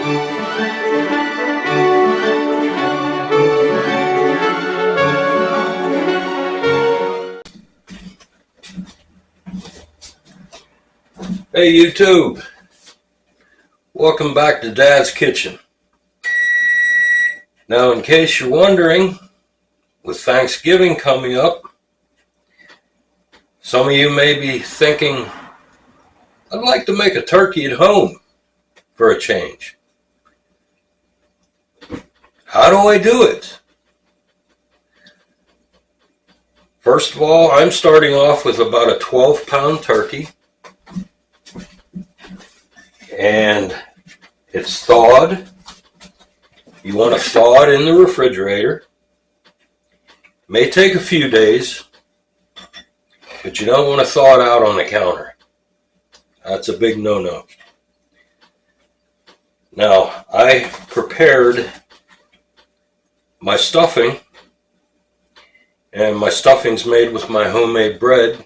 Hey YouTube, welcome back to Dad's Kitchen. Now, in case you're wondering, with Thanksgiving coming up, some of you may be thinking, I'd like to make a turkey at home for a change. How do I do it? First of all, I'm starting off with about a 12-pound turkey. And it's thawed. You want to thaw it in the refrigerator. May take a few days, but you don't want to thaw it out on the counter. That's a big no-no. Now, I prepared my stuffing, and my stuffing's made with my homemade bread.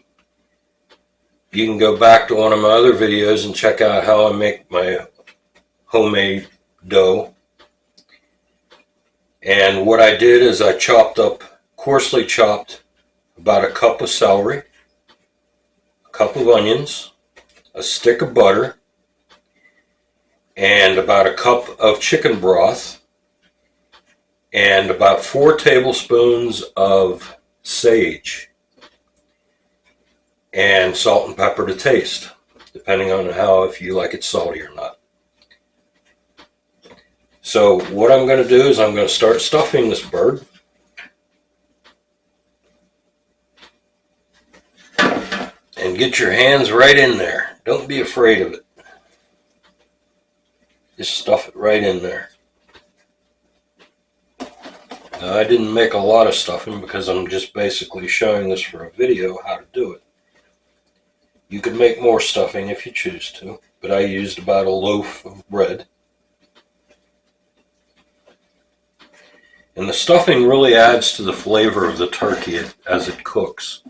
You can go back to one of my other videos and check out how I make my homemade dough. And what I did is I coarsely chopped about a cup of celery, a cup of onions, a stick of butter, and about a cup of chicken broth, and about 4 tablespoons of sage. And salt and pepper to taste, depending on if you like it salty or not. So what I'm going to do is I'm going to start stuffing this bird. And get your hands right in there. Don't be afraid of it. Just stuff it right in there. Now, I didn't make a lot of stuffing because I'm just basically showing this for a video how to do it. You could make more stuffing if you choose to, but I used about a loaf of bread. And the stuffing really adds to the flavor of the turkey as it cooks.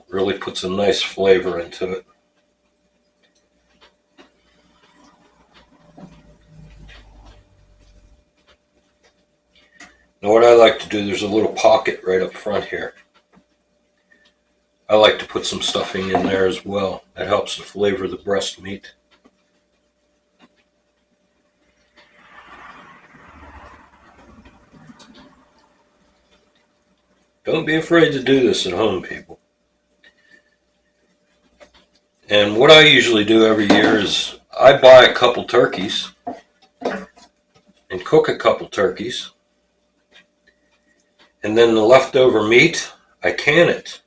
Really puts a nice flavor into it. Now what I like to do, there's a little pocket right up front here. I like to put some stuffing in there as well. That helps to flavor the breast meat. Don't be afraid to do this at home, people. And what I usually do every year is I buy a couple turkeys and cook a couple turkeys. And then the leftover meat, I can it.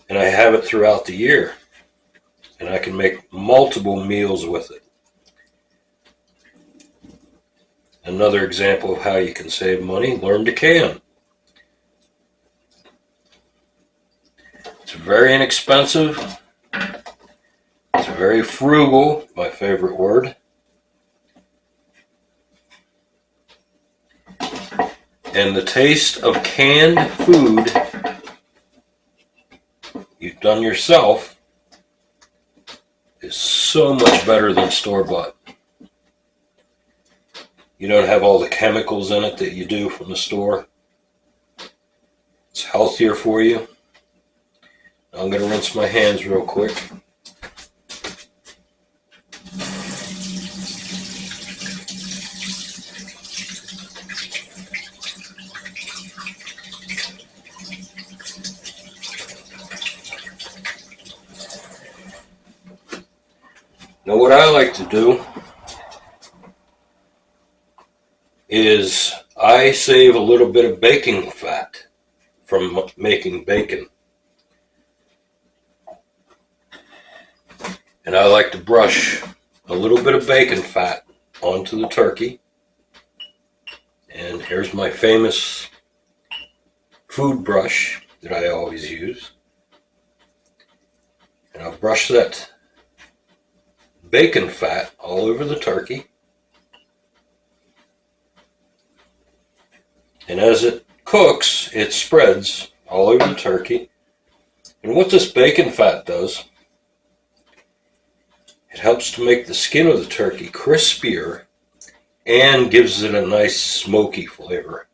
And I have it throughout the year. And I can make multiple meals with it. Another example of how you can save money, learn to can. It's very inexpensive. It's very frugal, my favorite word. And the taste of canned food you've done yourself is so much better than store-bought. You don't have all the chemicals in it that you do from the store. It's healthier for you. I'm going to rinse my hands real quick. Now what I like to do is I save a little bit of baking fat from making bacon. And I like to brush a little bit of bacon fat onto the turkey. And here's my famous food brush that I always use. And I'll brush that bacon fat all over the turkey. And as it cooks, it spreads all over the turkey. And what this bacon fat does It helps to make the skin of the turkey crispier and gives it a nice smoky flavor.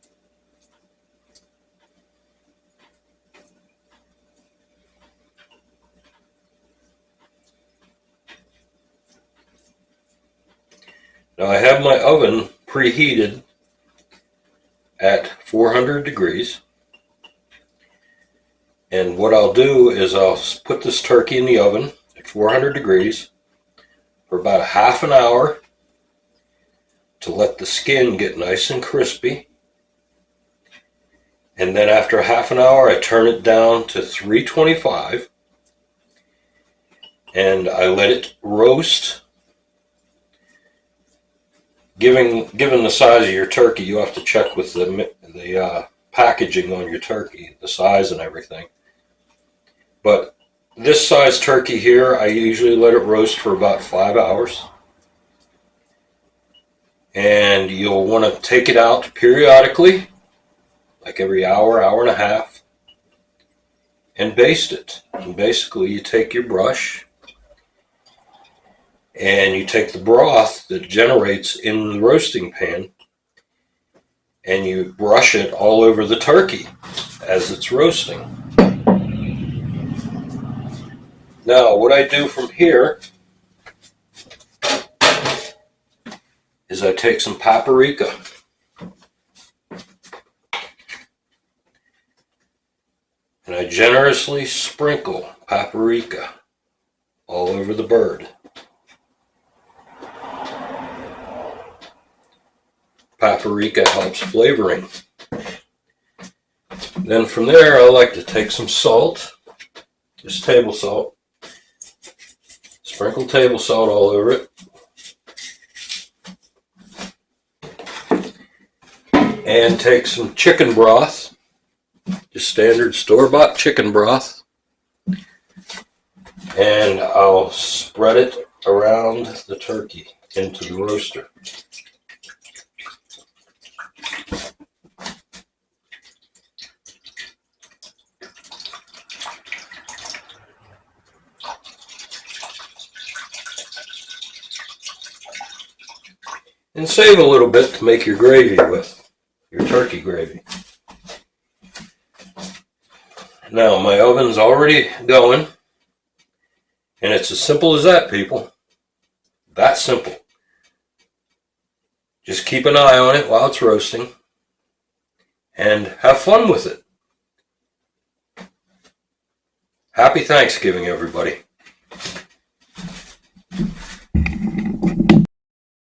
Now I have my oven preheated at 400 degrees. And what I'll do is I'll put this turkey in the oven at 400 degrees for about a half an hour to let the skin get nice and crispy. And then after a half an hour, I turn it down to 325 and I let it roast. Given the size of your turkey, you have to check with the packaging on your turkey, the size and everything. But this size turkey here, I usually let it roast for about 5 hours. And you'll want to take it out periodically, like every hour, hour and a half, and baste it. And basically you take your brush and you take the broth that generates in the roasting pan and you brush it all over the turkey as it's roasting. Now what I do from here is I take some paprika and I generously sprinkle paprika all over the bird. Paprika helps flavoring. Then from there I like to take some salt, just table salt, sprinkle table salt all over it. And take some chicken broth, just standard store-bought chicken broth, and I'll spread it around the turkey into the roaster. And save a little bit to make your gravy with, your turkey gravy. Now my oven's already going, and it's as simple as that, people. That simple. Just keep an eye on it while it's roasting, and have fun with it. Happy Thanksgiving, everybody.